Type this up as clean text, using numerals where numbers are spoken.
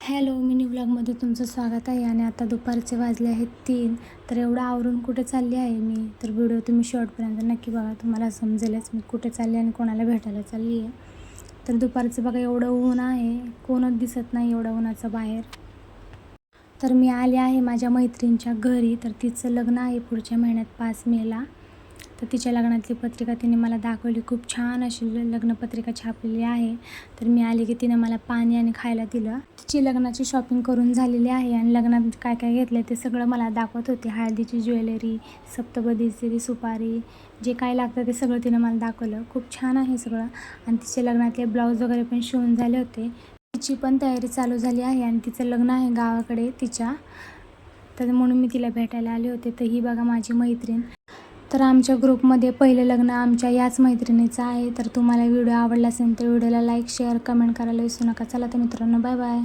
Hello, mini व्लॉगमध्ये तुमचं स्वागत आहे. आणि आता दुपारचे वाजले आहेत 3. तर एवढं आवरून कुठे चालली आहे मी, तर व्हिडिओ तुम्ही शेवटपर्यंत नक्की बघा. तुम्हाला समजेलच मी कुठे चालली आणि कोणाला भेटायला चालली आहे. तर दुपारचं बघा एवढं ऊन आहे, कोणच दिसत नाही एवढं उन्हाचं बाहेर. तर मी आले आहे माझ्या मैत्रिणीच्या घरी. तर तिचं लग्न आहे पुढच्या महिन्यात 5 मेला. तर तिच्या लग्नातली पत्रिका तिने मला दाखवली. खूप छान अशी लग्नपत्रिका छापलेली आहे. तर मी आली की तिने मला पाणी आणि खायला दिलं. तिची लग्नाची शॉपिंग करून झालेली आहे आणि लग्नात काय काय घेतलं ते सगळं मला दाखवत होते. हळदीची ज्वेलरी, सप्तपदीची सुपारी, जे काय लागतं ते सगळं तिनं मला दाखवलं. खूप छान आहे सगळं. आणि तिचे लग्नातले ब्लाऊज वगैरे पण शिवून झाले होते. तिची पण तयारी चालू झाली आहे आणि तिचं लग्न आहे गावाकडे तिच्या. तर म्हणून मी तिला भेटायला आले होते. तर ही बघा माझी मैत्रीण. तर आमच्या ग्रुपमध्ये पहिलं लग्न आमच्या याच मैत्रिणीचं आहे. तर तुम्हाला व्हिडिओ आवडला असेल तर व्हिडिओला लाईक, शेअर, कमेंट करायला विसरू नका. चला तर मित्रांनो, बाय बाय.